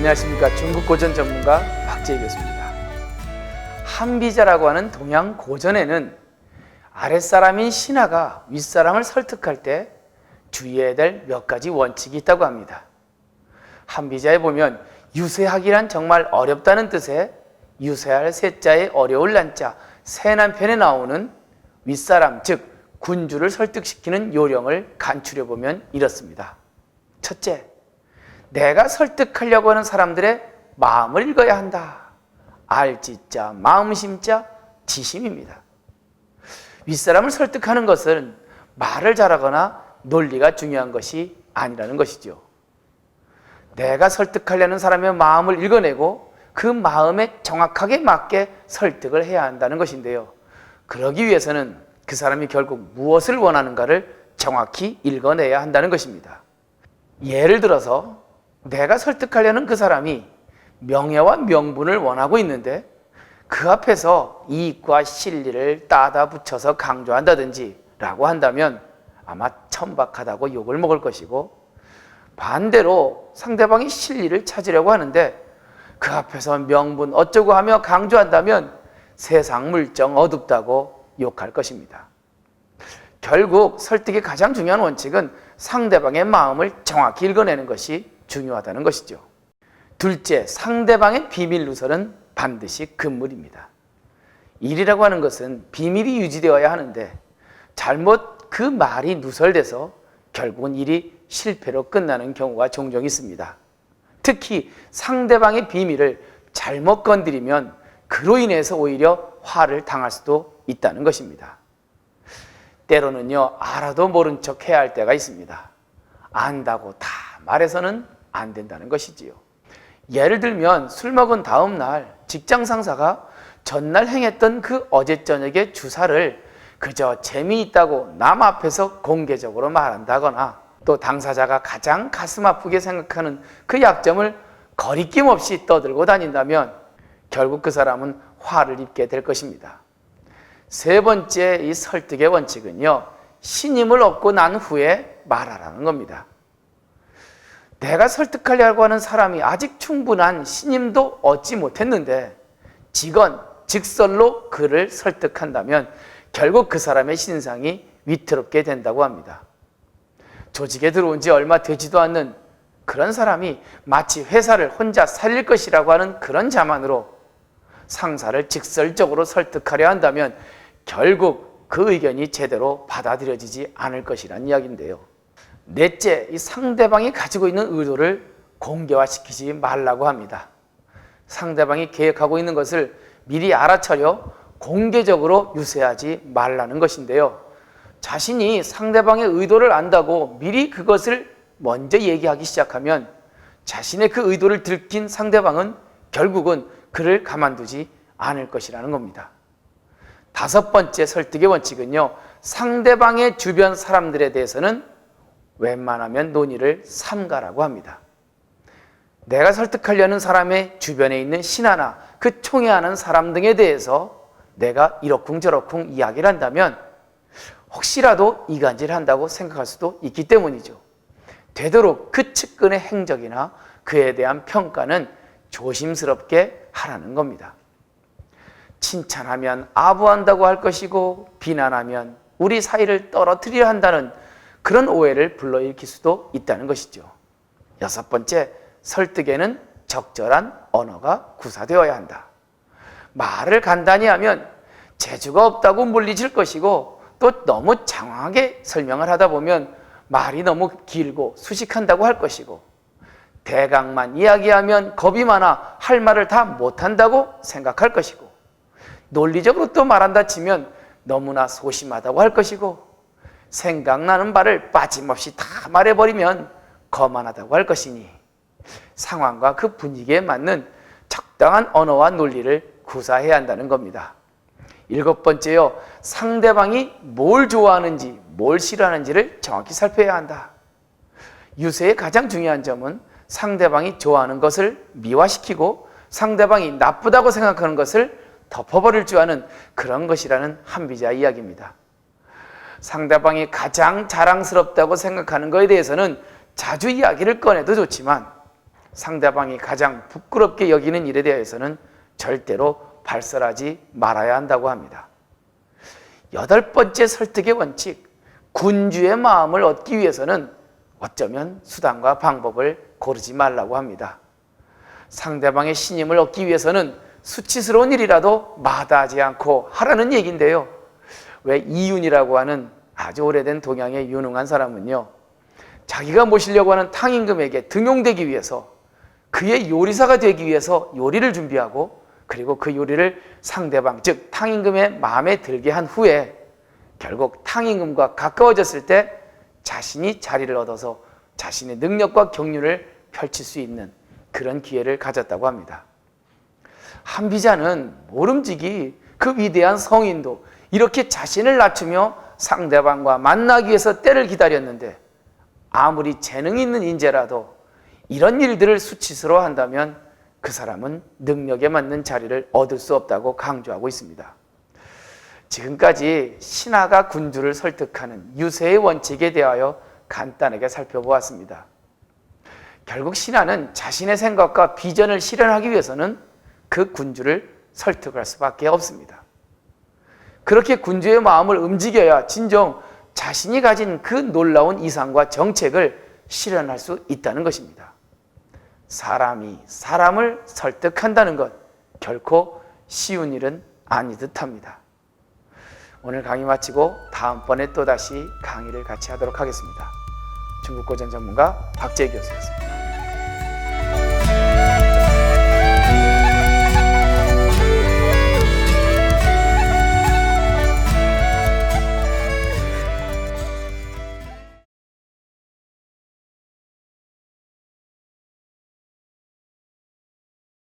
안녕하십니까. 중국 고전 전문가 박재희 교수입니다. 한비자라고 하는 동양 고전에는 아랫사람인 신하가 윗사람을 설득할 때 주의해야 될 몇 가지 원칙이 있다고 합니다. 한비자에 보면 유세하기란 정말 어렵다는 뜻의 유세할 세자에 어려울 난자 세난편에 나오는 윗사람 즉 군주를 설득시키는 요령을 간추려 보면 이렇습니다. 첫째, 내가 설득하려고 하는 사람들의 마음을 읽어야 한다. 알지자, 마음심자, 지심입니다. 윗사람을 설득하는 것은 말을 잘하거나 논리가 중요한 것이 아니라는 것이죠. 내가 설득하려는 사람의 마음을 읽어내고 그 마음에 정확하게 맞게 설득을 해야 한다는 것인데요. 그러기 위해서는 그 사람이 결국 무엇을 원하는가를 정확히 읽어내야 한다는 것입니다. 예를 들어서 내가 설득하려는 그 사람이 명예와 명분을 원하고 있는데 그 앞에서 이익과 실리를 따다 붙여서 강조한다든지 라고 한다면 아마 천박하다고 욕을 먹을 것이고, 반대로 상대방이 실리를 찾으려고 하는데 그 앞에서 명분 어쩌고 하며 강조한다면 세상 물정 어둡다고 욕할 것입니다. 결국 설득의 가장 중요한 원칙은 상대방의 마음을 정확히 읽어내는 것이 중요하다는 것이죠. 둘째, 상대방의 비밀 누설은 반드시 금물입니다. 일이라고 하는 것은 비밀이 유지되어야 하는데 잘못 그 말이 누설돼서 결국은 일이 실패로 끝나는 경우가 종종 있습니다. 특히 상대방의 비밀을 잘못 건드리면 그로 인해서 오히려 화를 당할 수도 있다는 것입니다. 때로는요, 알아도 모른 척 해야 할 때가 있습니다. 안다고 다 말해서는 안 된다는 것이지요. 예를 들면 술 먹은 다음 날 직장 상사가 전날 행했던 그 어제 저녁의 주사를 그저 재미있다고 남 앞에서 공개적으로 말한다거나, 또 당사자가 가장 가슴 아프게 생각하는 그 약점을 거리낌 없이 떠들고 다닌다면 결국 그 사람은 화를 입게 될 것입니다. 세 번째, 이 설득의 원칙은요, 신임을 얻고 난 후에 말하라는 겁니다. 내가 설득하려고 하는 사람이 아직 충분한 신임도 얻지 못했는데 직설로 그를 설득한다면 결국 그 사람의 신상이 위태롭게 된다고 합니다. 조직에 들어온 지 얼마 되지도 않는 그런 사람이 마치 회사를 혼자 살릴 것이라고 하는 그런 자만으로 상사를 직설적으로 설득하려 한다면 결국 그 의견이 제대로 받아들여지지 않을 것이라는 이야기인데요. 넷째, 이 상대방이 가지고 있는 의도를 공개화시키지 말라고 합니다. 상대방이 계획하고 있는 것을 미리 알아차려 공개적으로 유세하지 말라는 것인데요. 자신이 상대방의 의도를 안다고 미리 그것을 먼저 얘기하기 시작하면 자신의 그 의도를 들킨 상대방은 결국은 그를 가만두지 않을 것이라는 겁니다. 다섯 번째 설득의 원칙은요, 상대방의 주변 사람들에 대해서는 웬만하면 논의를 삼가라고 합니다. 내가 설득하려는 사람의 주변에 있는 신하나 그 총애하는 사람 등에 대해서 내가 이러쿵저러쿵 이야기를 한다면 혹시라도 이간질한다고 생각할 수도 있기 때문이죠. 되도록 그 측근의 행적이나 그에 대한 평가는 조심스럽게 하라는 겁니다. 칭찬하면 아부한다고 할 것이고 비난하면 우리 사이를 떨어뜨리려 한다는 그런 오해를 불러일으킬 수도 있다는 것이죠. 여섯 번째, 설득에는 적절한 언어가 구사되어야 한다. 말을 간단히 하면 재주가 없다고 물리칠 것이고, 또 너무 장황하게 설명을 하다 보면 말이 너무 길고 수식한다고 할 것이고, 대강만 이야기하면 겁이 많아 할 말을 다 못한다고 생각할 것이고, 논리적으로 또 말한다 치면 너무나 소심하다고 할 것이고, 생각나는 바를 빠짐없이 다 말해버리면 거만하다고 할 것이니 상황과 그 분위기에 맞는 적당한 언어와 논리를 구사해야 한다는 겁니다. 일곱 번째요, 상대방이 뭘 좋아하는지 뭘 싫어하는지를 정확히 살펴야 한다. 유세의 가장 중요한 점은 상대방이 좋아하는 것을 미화시키고 상대방이 나쁘다고 생각하는 것을 덮어버릴 줄 아는 그런 것이라는 한비자 이야기입니다. 상대방이 가장 자랑스럽다고 생각하는 것에 대해서는 자주 이야기를 꺼내도 좋지만 상대방이 가장 부끄럽게 여기는 일에 대해서는 절대로 발설하지 말아야 한다고 합니다. 8번째 설득의 원칙, 군주의 마음을 얻기 위해서는 어쩌면 수단과 방법을 고르지 말라고 합니다. 상대방의 신임을 얻기 위해서는 수치스러운 일이라도 마다하지 않고 하라는 얘기인데요. 왜 이윤이라고 하는 아주 오래된 동양의 유능한 사람은요, 자기가 모시려고 하는 탕임금에게 등용되기 위해서, 그의 요리사가 되기 위해서 요리를 준비하고, 그리고 그 요리를 상대방, 즉 탕임금의 마음에 들게 한 후에 결국 탕임금과 가까워졌을 때 자신이 자리를 얻어서 자신의 능력과 경륜을 펼칠 수 있는 그런 기회를 가졌다고 합니다. 한비자는 모름지기 그 위대한 성인도 이렇게 자신을 낮추며 상대방과 만나기 위해서 때를 기다렸는데, 아무리 재능 있는 인재라도 이런 일들을 수치스러워 한다면 그 사람은 능력에 맞는 자리를 얻을 수 없다고 강조하고 있습니다. 지금까지 신하가 군주를 설득하는 유세의 원칙에 대하여 간단하게 살펴보았습니다. 결국 신하는 자신의 생각과 비전을 실현하기 위해서는 그 군주를 설득할 수밖에 없습니다. 그렇게 군주의 마음을 움직여야 진정 자신이 가진 그 놀라운 이상과 정책을 실현할 수 있다는 것입니다. 사람이 사람을 설득한다는 것 결코 쉬운 일은 아니듯 합니다. 오늘 강의 마치고 다음번에 또다시 강의를 같이 하도록 하겠습니다. 중국고전 전문가 박재희 교수였습니다.